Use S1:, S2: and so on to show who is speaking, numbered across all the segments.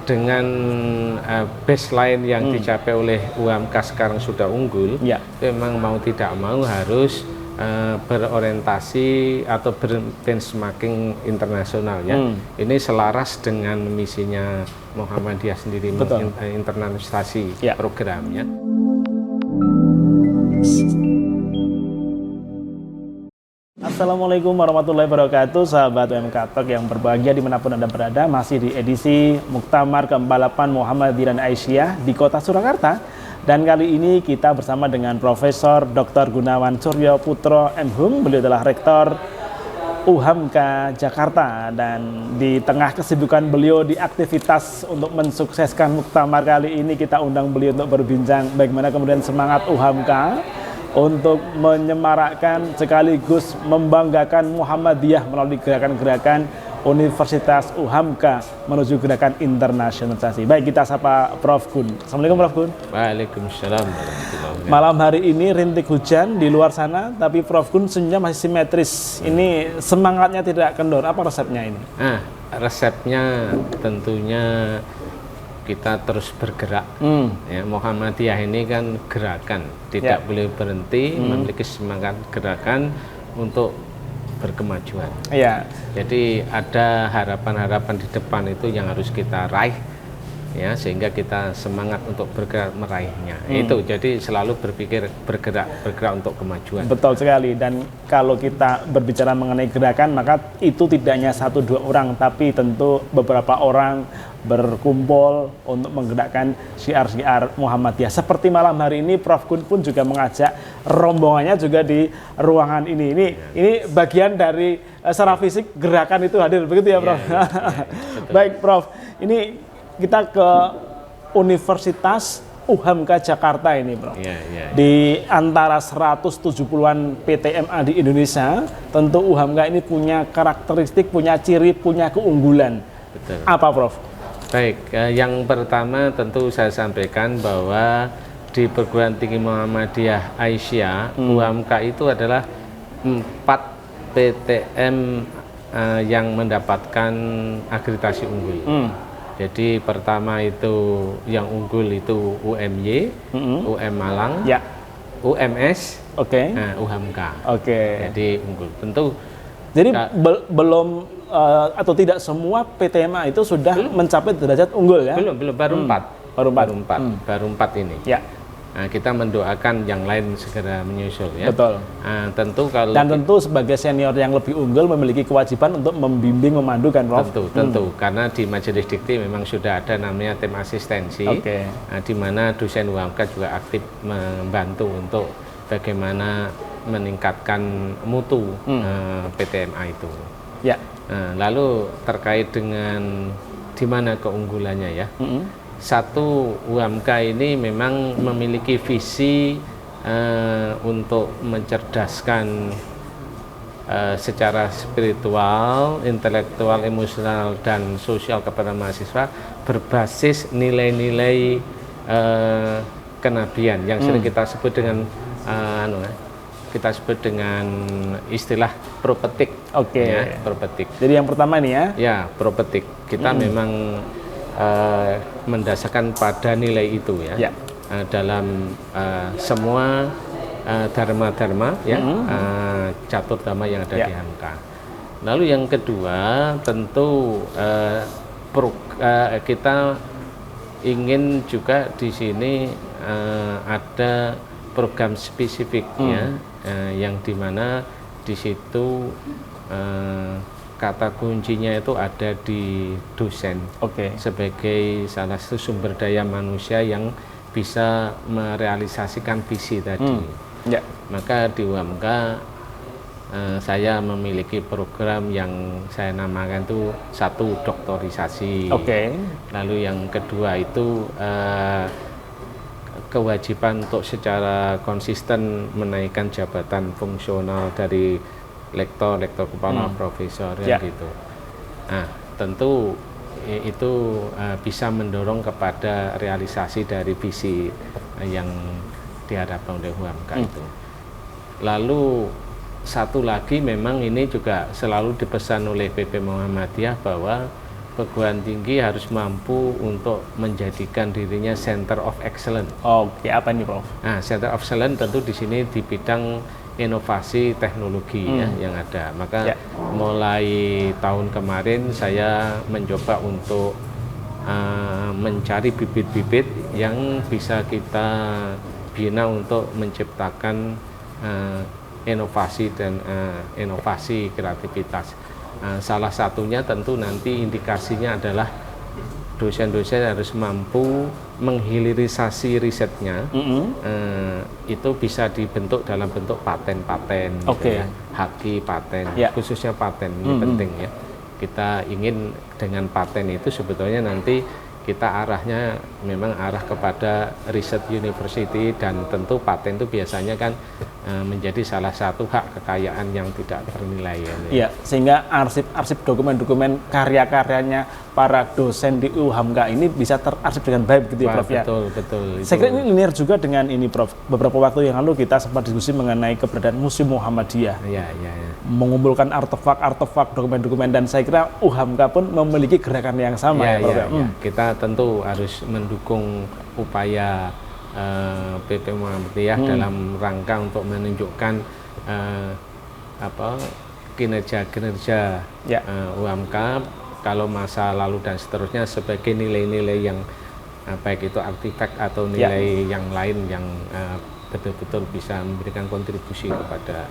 S1: dengan baseline yang dicapai oleh UMK sekarang sudah unggul, memang mau tidak mau harus berorientasi atau benchmarking internasional ya. Ini selaras dengan misinya Muhammadiyah sendiri, internalisasi programnya.
S2: Assalamualaikum warahmatullahi wabarakatuh, sahabat UMK Talk yang berbahagia dimanapun Anda berada. Masih di edisi Muktamar ke-48 Muhammadiyah dan Aisyah di Kota Surakarta. Dan kali ini kita bersama dengan Profesor Dr. Gunawan Suryo Putro MHum. Beliau adalah Rektor UHAMK Jakarta, dan di tengah kesibukan beliau di aktivitas untuk mensukseskan Muktamar kali ini, kita undang beliau untuk berbincang bagaimana kemudian semangat UHAMK untuk menyemarakkan sekaligus membanggakan Muhammadiyah melalui gerakan-gerakan Universitas UHAMK menuju gerakan internasionalisasi. Baik, kita sapa Prof. Gun. Assalamualaikum Prof. Gun.
S1: Waalaikumsalam.
S2: Malam hari ini rintik hujan di luar sana, tapi Prof. Gun senyumnya masih simetris. Ini semangatnya tidak kendor. Apa resepnya ini?
S1: Resepnya tentunya kita terus bergerak. Ya, Muhammadiyah ini kan gerakan, tidak boleh berhenti, memiliki semangat gerakan untuk berkemajuan. Jadi ada harapan-harapan di depan itu yang harus kita raih, ya, sehingga kita semangat untuk bergerak meraihnya. Itu jadi selalu berpikir bergerak untuk kemajuan.
S2: Betul sekali. Dan kalau kita berbicara mengenai gerakan, maka itu tidak hanya 1-2 orang, tapi tentu beberapa orang berkumpul untuk menggerakkan syiar-syiar Muhammadiyah. Seperti malam hari ini, Prof. Gun pun juga mengajak rombongannya juga di ruangan ini. Ini bagian dari secara fisik gerakan itu hadir, begitu ya, Prof? Baik, Prof. Ini kita ke Universitas UHAMK Jakarta ini, Prof. Di antara 170-an PTMA di Indonesia, tentu UHAMK ini punya karakteristik, punya ciri, punya keunggulan.
S1: Betul.
S2: Apa, Prof?
S1: Baik, yang pertama tentu saya sampaikan bahwa di Perguruan Tinggi Muhammadiyah Aisyah, UHAMK itu adalah 4 PTM yang mendapatkan akreditasi unggul. Jadi pertama itu yang unggul itu UMY, UM Malang, UMS, UHAMK. Jadi unggul. Tentu.
S2: Jadi belum atau tidak semua PTMA itu sudah mencapai derajat unggul ya?
S1: Belum, baru 4. Baru 4 ini. Nah, kita mendoakan yang lain segera menyusul ya.
S2: Betul.
S1: Tentu kalau
S2: tentu sebagai senior yang lebih unggul memiliki kewajiban untuk membimbing, memandukan, Prof.
S1: Tentu, karena di Majelis Dikti memang sudah ada namanya tim asistensi, di mana dosen UHAMK juga aktif membantu untuk bagaimana meningkatkan mutu PTMA itu. Lalu terkait dengan di mana keunggulannya ya. Satu, UHAMK ini memang memiliki visi untuk mencerdaskan secara spiritual, intelektual, emosional, dan sosial kepada mahasiswa berbasis nilai-nilai kenabian yang sering kita sebut dengan istilah propetik. Propetik.
S2: Jadi yang pertama ini ya?
S1: Ya, propetik. Kita memang mendasarkan pada nilai itu ya. Dalam semua dharma-dharma ya, catur dharma yang ada di UHAMK. Lalu yang kedua tentu kita ingin juga di sini ada program spesifik ya, yang dimana di situ kata kuncinya itu ada di dosen sebagai salah satu sumber daya manusia yang bisa merealisasikan visi tadi. Maka di UHAMK saya memiliki program yang saya namakan itu 1 doktorisasi. Lalu yang kedua itu kewajiban untuk secara konsisten menaikkan jabatan fungsional dari lektor kepala profesor gitu. Nah, tentu itu bisa mendorong kepada realisasi dari visi yang diharapkan oleh UHAMK itu. Lalu satu lagi memang ini juga selalu dipesan oleh PP Muhammadiyah bahwa perguruan tinggi harus mampu untuk menjadikan dirinya center of excellence.
S2: Oke, apa ini Prof?
S1: Nah, center of excellence tentu di sini di bidang inovasi teknologi ya, yang ada. Maka mulai tahun kemarin saya mencoba untuk mencari bibit-bibit yang bisa kita bina untuk menciptakan inovasi dan inovasi kreativitas. Salah satunya tentu nanti indikasinya adalah dosen-dosen harus mampu menghilirisasi risetnya. Itu bisa dibentuk dalam bentuk paten-paten, gitu ya. Haki paten, khususnya paten ini penting ya. Kita ingin dengan paten itu sebetulnya nanti kita arahnya memang arah kepada riset university, dan tentu paten itu biasanya kan menjadi salah satu hak kekayaan yang tidak ternilai.
S2: Iya, sehingga arsip-arsip dokumen-dokumen karya-karyanya para dosen di UHAMKA ini bisa terarsip dengan baik gitu ya Prof ya.
S1: Betul.
S2: Saya kira ini linear juga dengan ini Prof. Beberapa waktu yang lalu kita sempat diskusi mengenai keberadaan Museum Muhammadiyah.
S1: Iya.
S2: Mengumpulkan artefak-artefak dokumen-dokumen, dan saya kira UHAMKA pun memiliki gerakan yang sama ya Prof.
S1: Kita tentu harus mendukung upaya PP Muhammadiyah dalam rangka untuk menunjukkan kinerja-kinerja UHAMKA kalau masa lalu dan seterusnya sebagai nilai-nilai yang baik itu artefak atau nilai yang lain yang betul-betul bisa memberikan kontribusi kepada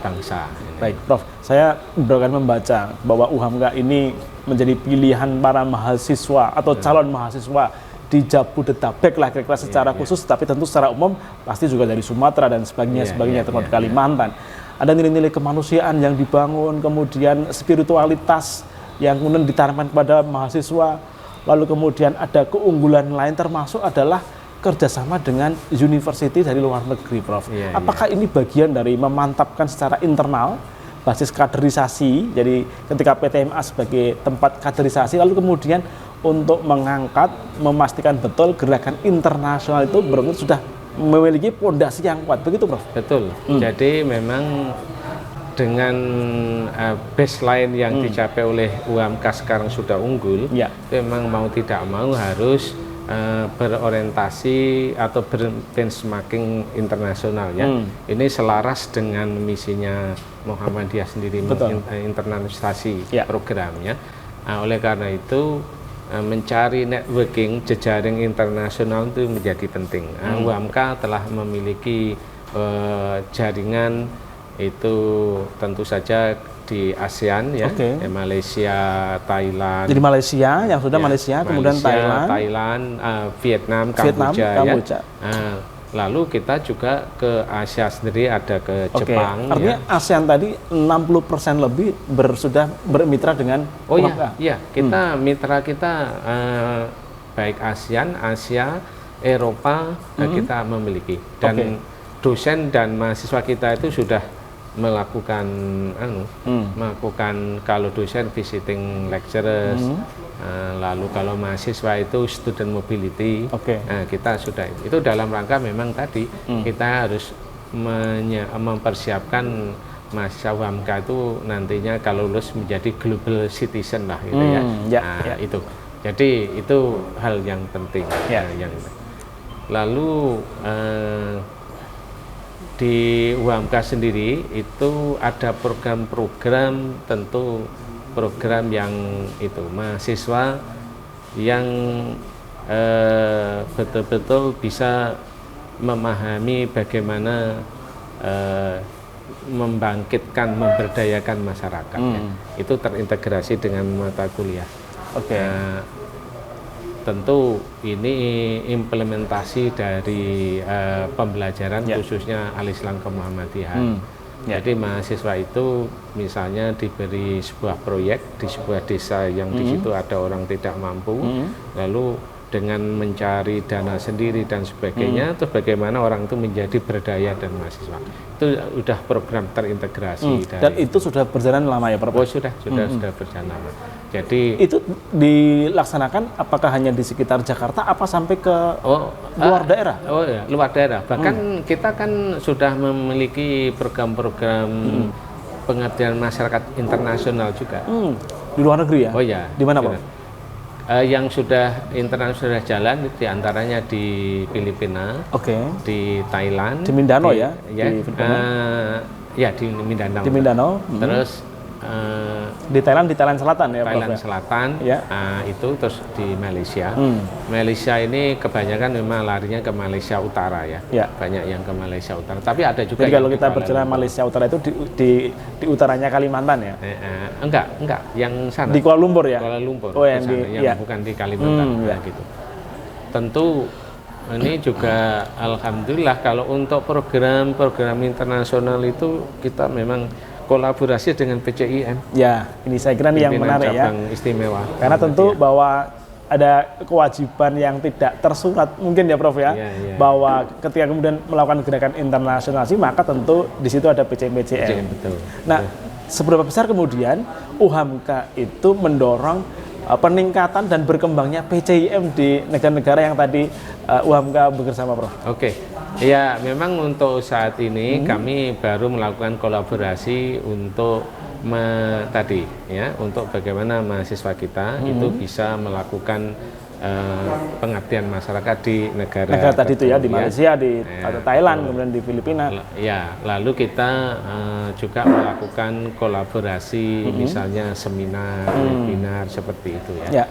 S1: bangsa.
S2: Baik Prof, saya berakan membaca bahwa UHAMKA ini menjadi pilihan para mahasiswa atau calon mahasiswa di Jabodetabek lah kira-kira secara khusus, tapi tentu secara umum pasti juga dari Sumatera dan sebagainya termasuk Kalimantan. Ada nilai-nilai kemanusiaan yang dibangun, kemudian spiritualitas yang kemudian ditanamkan kepada mahasiswa, lalu kemudian ada keunggulan lain termasuk adalah kerjasama dengan university dari luar negeri, Prof. Apakah ini bagian dari memantapkan secara internal basis kaderisasi, jadi ketika PTMA sebagai tempat kaderisasi, lalu kemudian untuk mengangkat, memastikan betul gerakan internasional itu benar-benar sudah memiliki pondasi yang kuat, begitu Prof?
S1: Betul. Jadi memang dengan baseline yang dicapai oleh UHAMKA sekarang sudah unggul, memang mau tidak mau harus berorientasi atau benchmarking internasional ya. Ini selaras dengan misinya Muhammadiyah sendiri, internalisasi programnya. Oleh karena itu mencari networking, jejaring internasional itu menjadi penting. UHAMKA telah memiliki jaringan itu tentu saja di ASEAN ya, Malaysia, Thailand.
S2: Jadi Malaysia yang sudah Malaysia, kemudian
S1: Thailand, Vietnam, Kamboja. Lalu kita juga ke Asia sendiri, ada ke Jepang.
S2: Artinya ASEAN tadi 60% lebih sudah bermitra dengan UHAMKA.
S1: Kita mitra kita baik ASEAN, Asia, Eropa kita memiliki, dan dosen dan mahasiswa kita itu sudah melakukan kalau dosen visiting lecturers, lalu kalau mahasiswa itu student mobility. Kita sudah itu dalam rangka memang tadi kita harus mempersiapkan mahasiswa UHAMKA itu nantinya kalau lulus menjadi global citizen lah gitu itu. Jadi itu hal yang penting. Lalu di UHAMKA sendiri itu ada program-program, tentu program yang itu mahasiswa yang betul-betul bisa memahami bagaimana membangkitkan, memberdayakan masyarakat. Itu terintegrasi dengan mata kuliah. Tentu ini implementasi dari pembelajaran khususnya Al-Islam Kemuhammadiyahan. Jadi mahasiswa itu misalnya diberi sebuah proyek di sebuah desa yang di situ ada orang tidak mampu, lalu dengan mencari dana sendiri dan sebagainya, terus bagaimana orang itu menjadi berdaya dan mahasiswa. Itu sudah program terintegrasi.
S2: Dan itu sudah berjalan lama ya, Pak?
S1: Sudah berjalan lama. Jadi
S2: itu dilaksanakan apakah hanya di sekitar Jakarta, apa sampai ke luar daerah?
S1: Luar daerah. Bahkan kita kan sudah memiliki program-program pengabdian masyarakat internasional juga.
S2: Di luar negeri ya?
S1: Di
S2: mana Pak?
S1: Yang sudah internasional jalan diantaranya di Filipina, di Thailand,
S2: di Mindanao
S1: di
S2: Filipina.
S1: Ya di Mindanao.
S2: Di Mindanao.
S1: Terus
S2: di Thailand Selatan ya,
S1: Thailand
S2: Prof,
S1: Selatan, itu terus di Malaysia. Malaysia ini kebanyakan memang larinya ke Malaysia Utara ya. Banyak yang ke Malaysia Utara. Tapi ada juga.
S2: Jadi kalau kita berjalan Malaysia Utara itu di utaranya Kalimantan ya?
S1: Enggak, yang sana.
S2: Di Kuala Lumpur ya?
S1: Kuala Lumpur.
S2: Oh, yang
S1: bukan di Kalimantan gitu. Tentu ini juga alhamdulillah kalau untuk program internasional itu kita memang kolaborasi dengan PCIM.
S2: Ya, ini saya kira yang menarik ya.
S1: Istimewa.
S2: Karena tentu bahwa ada kewajiban yang tidak tersurat mungkin ya Prof ya, bahwa ketika kemudian melakukan gerakan internasionalisasi maka tentu di situ ada PCIM.
S1: Betul.
S2: Nah, seberapa besar kemudian UHAMKA itu mendorong peningkatan dan berkembangnya PCIM di negara-negara yang tadi UHAMKA bekerjasama, Prof?
S1: Ya, memang untuk saat ini kami baru melakukan kolaborasi untuk untuk bagaimana mahasiswa kita itu bisa melakukan pengabdian masyarakat di negara
S2: tadi itu ya, di Malaysia, atau Thailand, kemudian di Filipina.
S1: Ya, lalu kita juga melakukan kolaborasi, misalnya seminar, webinar seperti itu ya.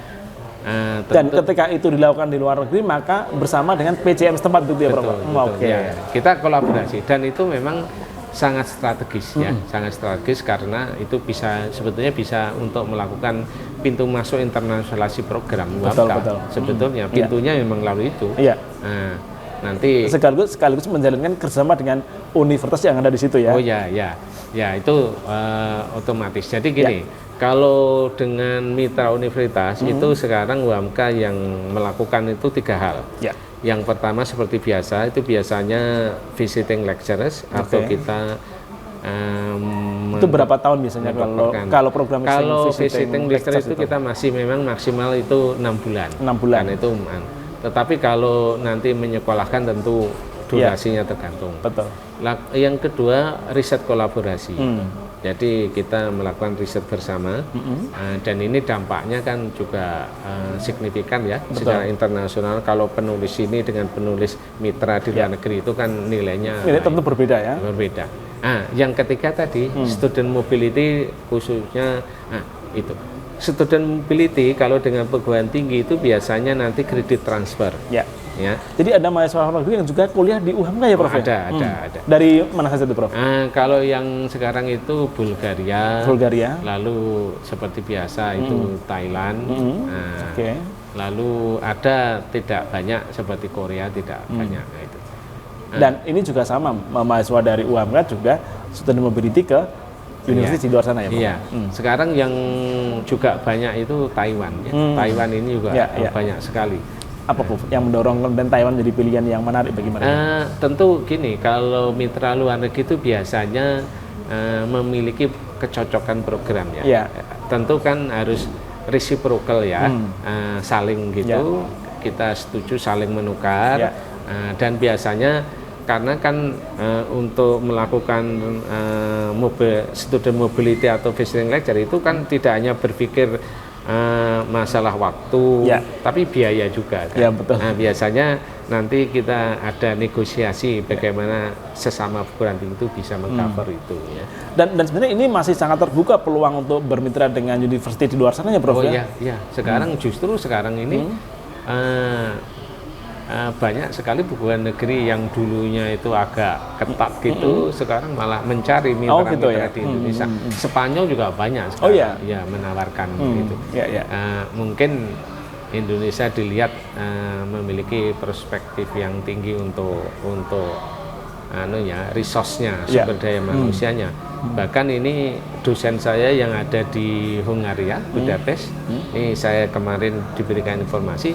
S2: Dan ketika itu dilakukan di luar negeri, maka bersama dengan PCM setempat itu ya, Prof?
S1: Kita kolaborasi dan itu memang sangat strategis ya, sangat strategis karena itu sebetulnya bisa untuk melakukan pintu masuk internasionalisasi program UHAMKA. Sebetulnya pintunya memang melalui itu. Nanti
S2: sekaligus menjalankan kerjasama dengan universitas yang ada di situ ya.
S1: Ya itu otomatis. Jadi gini. Kalau dengan mitra universitas itu sekarang UHAMKA yang melakukan itu 3 hal. Yang pertama seperti biasa itu biasanya visiting lecturers atau kita
S2: itu berapa tahun biasanya kalau program
S1: visiting lecturers itu kita masih memang maksimal itu 6 bulan.
S2: 6 bulan.
S1: Karena itu tetapi kalau nanti menyekolahkan tentu durasinya tergantung.
S2: Betul.
S1: Yang kedua riset kolaborasi. Jadi kita melakukan riset bersama dan ini dampaknya kan juga signifikan ya. Secara internasional. Kalau penulis ini dengan penulis mitra di luar negeri itu kan nilainya
S2: tentu berbeda ya.
S1: Berbeda. Yang ketiga tadi student mobility khususnya itu. Student mobility kalau dengan perguruan tinggi itu biasanya nanti kredit transfer. Ya.
S2: Jadi ada mahasiswa luar negeri yang juga kuliah di UHAMKA ya, Prof?
S1: Ada.
S2: Dari mana saja itu, Prof?
S1: Kalau yang sekarang itu Bulgaria. Lalu seperti biasa itu Thailand. Lalu ada tidak banyak seperti Korea tidak banyak itu.
S2: Dan ini juga sama mahasiswa dari UHAMKA juga student mobility ke universitas di luar sana ya, Prof?
S1: Sekarang yang juga banyak itu Taiwan ya. Taiwan ini juga banyak sekali.
S2: Apa yang mendorong dan Taiwan jadi pilihan yang menarik bagi mereka?
S1: Tentu gini, kalau mitra luar negeri itu biasanya memiliki kecocokan program ya. Tentu kan harus reciprocal ya, saling gitu. Kita setuju saling menukar dan biasanya karena kan untuk melakukan student mobility atau visiting lecture itu kan tidak hanya berpikir masalah waktu, tapi biaya juga kan.
S2: Betul.
S1: Biasanya nanti kita ada negosiasi bagaimana sesama perguruan tinggi itu bisa mengcover itu ya.
S2: Dan sebenarnya ini masih sangat terbuka peluang untuk bermitra dengan universitas di luar sana ya, Prof?
S1: Sekarang justru sekarang ini banyak sekali perguruan negeri yang dulunya itu agak ketat gitu, sekarang malah mencari mitra-mitra di Indonesia. Spanyol juga banyak sekarang menawarkan gitu. Mungkin Indonesia dilihat memiliki perspektif yang tinggi untuk resource-nya, sumber daya manusianya. Bahkan ini dosen saya yang ada di Hungaria, Budapest, ini saya kemarin diberikan informasi,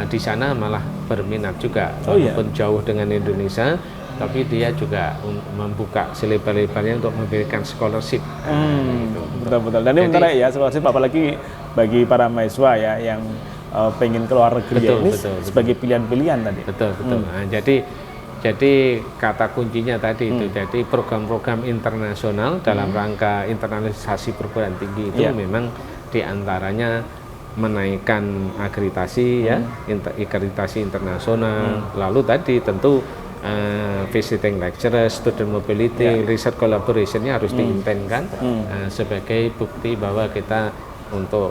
S1: di sana malah berminat juga, walaupun jauh dengan Indonesia, tapi dia juga membuka selebar-lebarnya untuk memberikan scholarship.
S2: Betul. Dan ini menarik ya, scholarship apalagi bagi para mahasiswa ya yang pengen keluar negeri ini sebagai pilihan-pilihan tadi.
S1: Betul. Jadi kata kuncinya tadi itu, jadi program-program internasional dalam rangka internalisasi perguruan tinggi itu memang diantaranya menaikkan akreditasi ya, akreditasi internasional. Lalu tadi tentu visiting lecturer, student mobility, research collaboration-nya harus diintenkan sebagai bukti bahwa kita untuk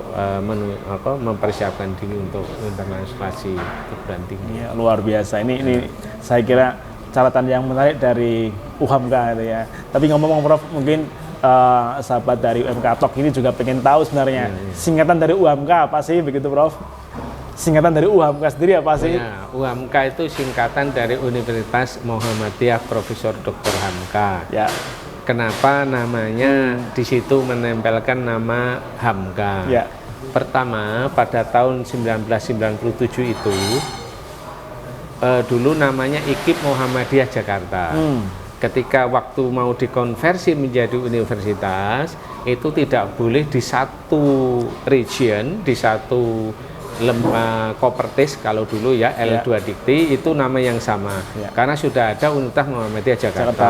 S1: mempersiapkan diri untuk internasionalisasi perguruan tinggi.
S2: Ya, luar biasa. Ini saya kira catatan yang menarik dari UHAMKA itu ya. Tapi ngomong-ngomong Prof, mungkin sahabat dari UMK Talk ini juga pengen tahu sebenarnya singkatan dari UHAMKA apa sih begitu Prof? Singkatan dari UHAMKA sendiri apa sih?
S1: Ya, UHAMKA itu singkatan dari Universitas Muhammadiyah Profesor Dr. Hamka. Ya. Kenapa namanya di situ menempelkan nama Hamka? Ya. Pertama, pada tahun 1997 itu dulu namanya IKIP Muhammadiyah Jakarta. Ketika waktu mau dikonversi menjadi universitas, itu tidak boleh di satu region, di satu Kopertis kalau dulu ya, L2 Dikti itu nama yang sama. Karena sudah ada Universitas Muhammadiyah Jakarta.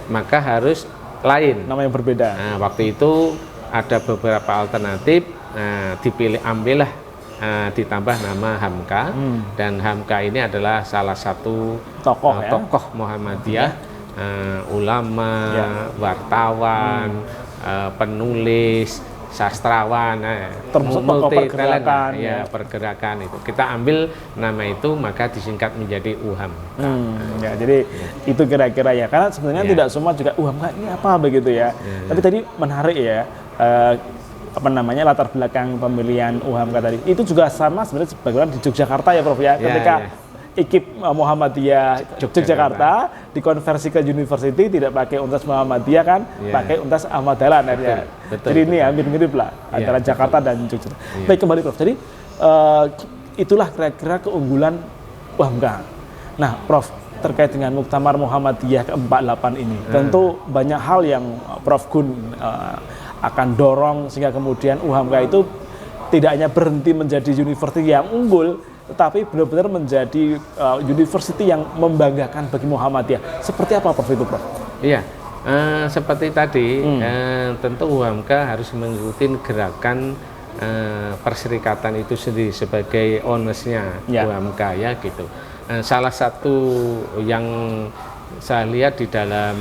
S1: Maka harus lain.
S2: Nama yang berbeda.
S1: Nah, waktu itu ada beberapa alternatif, ambillah ditambah nama Hamka, dan Hamka ini adalah salah satu tokoh Muhammadiyah, ulama, wartawan, penulis, sastrawan,
S2: termasuk tokoh pergerakan,
S1: pergerakan itu. Kita ambil nama itu maka disingkat menjadi UHAM.
S2: Jadi itu kira-kira ya, karena sebenarnya tidak semua juga UHAMKA ini apa begitu ya. Tapi tadi menarik ya, latar belakang pemilihan UHAMKA tadi. Itu juga sama sebenarnya sebagaimana di Yogyakarta ya Prof ya, ketika IKIP Muhammadiyah Yogyakarta dikonversi ke university tidak pakai Universitas Muhammadiyah kan, pakai Universitas Ahmad Dahlan ya. Jadi ini hampir mirip lah antara Jakarta dan Yogyakarta. Baik, kembali Prof. Jadi itulah kira-kira keunggulan UHAMKA. Nah, Prof, terkait dengan Muktamar Muhammadiyah ke-48 ini, tentu banyak hal yang Prof Gun akan dorong sehingga kemudian UHAMKA itu tidak hanya berhenti menjadi university yang unggul, tetapi benar-benar menjadi university yang membanggakan bagi Muhammadiyah. Seperti apa Prof itu Prof?
S1: Iya, seperti tadi, tentu UHAMKA harus mengikuti gerakan perserikatan itu sendiri sebagai ownersnya UHAMKA ya gitu. Salah satu yang saya lihat di dalam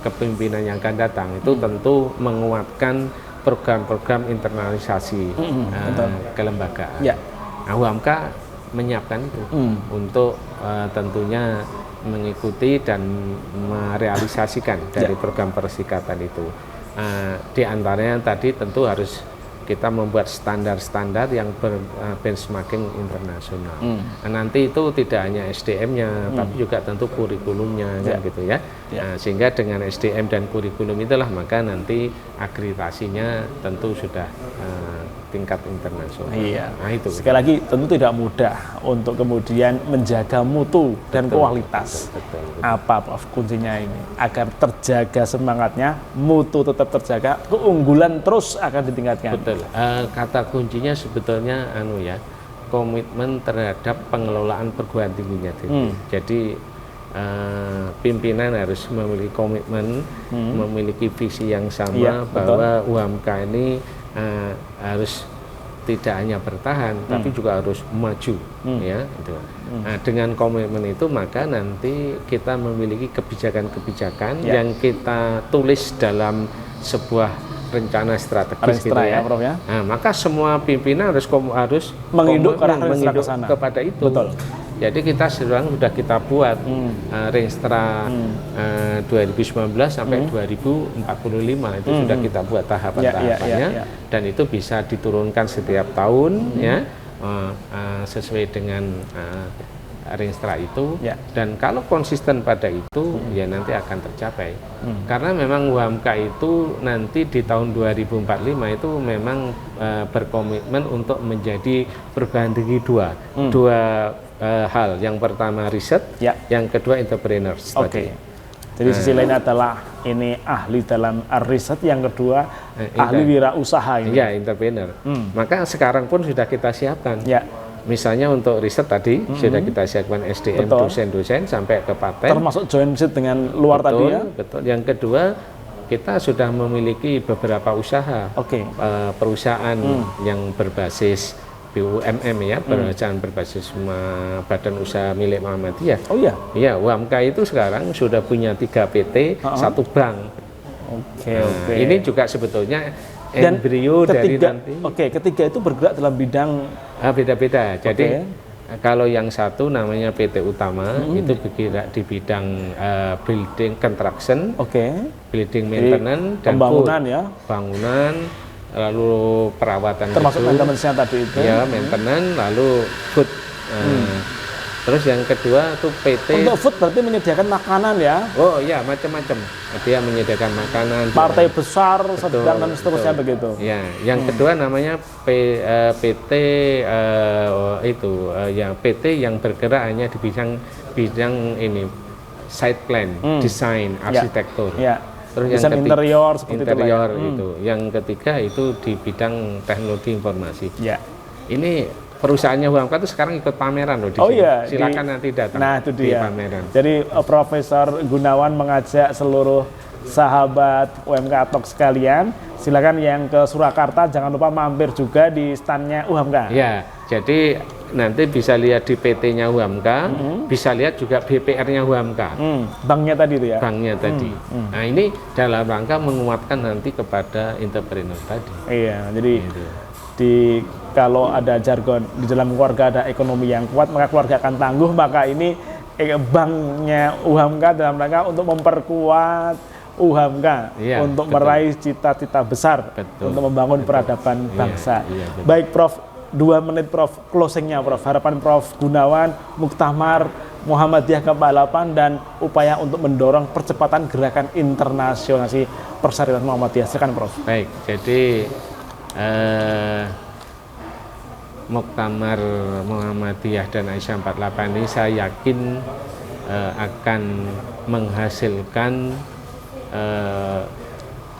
S1: kepemimpinan yang akan datang itu tentu menguatkan program-program internalisasi kelembagaan. Nah, UHAMKA menyiapkan itu untuk tentunya mengikuti dan merealisasikan dari program perserikatan itu. Di antaranya tadi tentu harus kita membuat standar-standar yang benchmarking internasional. Nah, nanti itu tidak hanya SDM-nya, tapi juga tentu kurikulumnya kan gitu ya. Nah, sehingga dengan SDM dan kurikulum itulah maka nanti akreditasinya tentu sudah tingkat internasional.
S2: Nah, itu sekali lagi tentu tidak mudah untuk kemudian menjaga mutu dan kualitas. Betul. Apa Prof kuncinya ini agar terjaga semangatnya, mutu tetap terjaga, keunggulan terus akan ditingkatkan.
S1: Betul. Kata kuncinya sebetulnya komitmen terhadap pengelolaan perguruan tingginya. Jadi pimpinan harus memiliki komitmen, memiliki visi yang sama bahwa UHAMKA ini harus tidak hanya bertahan, tapi juga harus maju, ya. Gitu. Nah, dengan komitmen itu maka nanti kita memiliki kebijakan-kebijakan yang kita tulis dalam sebuah rencana strategis gitu ya.
S2: Prof, ya.
S1: Nah, maka semua pimpinan harus
S2: menginduk
S1: kepada itu.
S2: Betul.
S1: Jadi kita sudah kita buat Renstra 2019 sampai 2045 itu sudah kita buat tahapan-tahapannya dan itu bisa diturunkan setiap tahun sesuai dengan Renstra itu dan kalau konsisten pada itu ya nanti akan tercapai karena memang UHAMKA itu nanti di tahun 2045 itu memang berkomitmen untuk menjadi perguruan tinggi dua hal. Yang pertama riset, yang kedua entrepreneurs.
S2: Jadi sisi lain adalah ini ahli dalam riset, yang kedua ahli wirausaha.
S1: Iya, entrepreneur. Maka sekarang pun sudah kita siapkan. Misalnya untuk riset tadi sudah kita siapkan SDM, dosen-dosen sampai ke paten.
S2: Termasuk joint visit dengan luar tadi ya.
S1: Betul. Yang kedua kita sudah memiliki beberapa usaha, perusahaan yang berbasis BUMM ya, perusahaan berbasis badan usaha milik Muhammadiyah.
S2: Oh iya?
S1: Iya, UMK itu sekarang sudah punya 3 PT, 1 bank. Ini juga sebetulnya embrio dari nanti.
S2: Ketiga itu bergerak dalam bidang
S1: beda-beda. Jadi kalau yang satu namanya PT Utama, itu bergerak di bidang building construction, building maintenance, dan
S2: pembangunan ya,
S1: bangunan, lalu perawatan,
S2: termasuk maintenance-nya tadi itu.
S1: Ya, maintenance, lalu food. Terus yang kedua itu PT.
S2: Untuk food berarti menyediakan makanan ya?
S1: Oh iya, macam-macam. Dia menyediakan makanan.
S2: Partai besar, sedang dan seterusnya begitu.
S1: Ya, yang kedua namanya PT PT yang bergerak hanya di bidang ini, site plan, desain, arsitektur. Terus yang
S2: interior seperti
S1: interior itu. Yang ketiga itu di bidang teknologi informasi. Ini perusahaannya UMK itu sekarang ikut pameran loh di sini. Silakan nanti datang.
S2: Nah, itu dia.
S1: Di pameran.
S2: Jadi Profesor Gunawan mengajak seluruh sahabat UMK Atok sekalian, silakan yang ke Surakarta jangan lupa mampir juga di standnya UMK.
S1: Ya, jadi nanti bisa lihat di PT-nya UMK, bisa lihat juga BPR-nya UMK.
S2: Banknya tadi itu ya?
S1: Banknya tadi. Nah, ini dalam rangka menguatkan nanti kepada entrepreneur tadi.
S2: Iya, jadi kalau ada jargon di dalam keluarga ada ekonomi yang kuat, maka keluarga akan tangguh. Maka ini banknya UMK dalam rangka untuk memperkuat UMK, untuk meraih cita-cita besar, untuk membangun peradaban bangsa. Baik Prof, 2 menit Prof, closingnya Prof, harapan Prof Gunawan, Muktamar Muhammadiyah ke-48 dan upaya untuk mendorong percepatan gerakan internasionalisasi persyaratan Muhammadiyah. Silakan Prof.
S1: Baik, jadi Muktamar Muhammadiyah dan Aisyah 48 ini saya yakin akan menghasilkan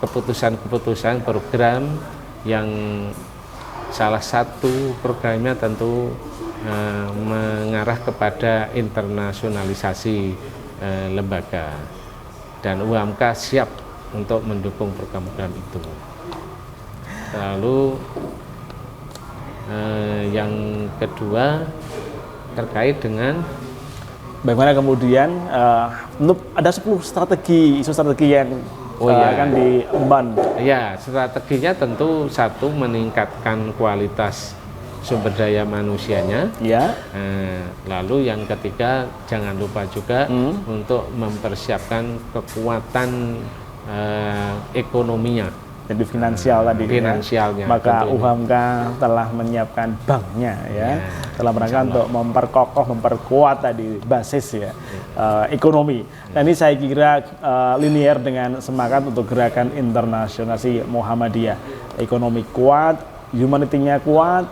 S1: keputusan-keputusan program yang salah satu programnya tentu mengarah kepada internasionalisasi lembaga, dan UMK siap untuk mendukung program-program itu. Lalu yang kedua terkait dengan
S2: bagaimana kemudian ada 10 isu strategi yang akan diemban.
S1: Ya, strateginya tentu satu, meningkatkan kualitas sumber daya manusianya. Lalu yang ketiga jangan lupa juga untuk mempersiapkan kekuatan ekonominya. Jadi
S2: finansial tadi.
S1: Finansialnya.
S2: Maka UMK telah menyiapkan banknya dalam rangka untuk memperkokoh, memperkuat tadi basis ekonomi. Dan ini saya kira linier dengan semangat untuk gerakan internasionalisasi Muhammadiyah. Ekonomi kuat, humanity-nya kuat,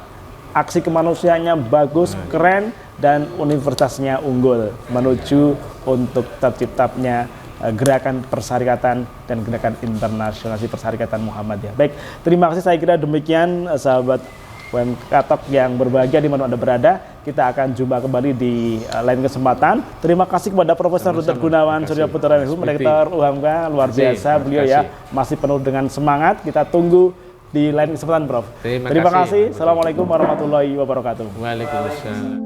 S2: aksi kemanusiaannya bagus, keren, dan universitasnya unggul menuju untuk terciptanya gerakan persyarikatan dan gerakan internasionalisasi persyarikatan Muhammadiyah. Baik, terima kasih, saya kira demikian sahabat UMK Atok yang berbahagia di mana Anda berada. Kita akan jumpa kembali di lain kesempatan. Terima kasih kepada Profesor Dr. Gunawan Surya Putra, Rektor UMK, luar biasa beliau ya, masih penuh dengan semangat. Kita tunggu di lain kesempatan Prof. Terima kasih. Assalamualaikum warahmatullahi wabarakatuh.
S1: Waalaikumsalam.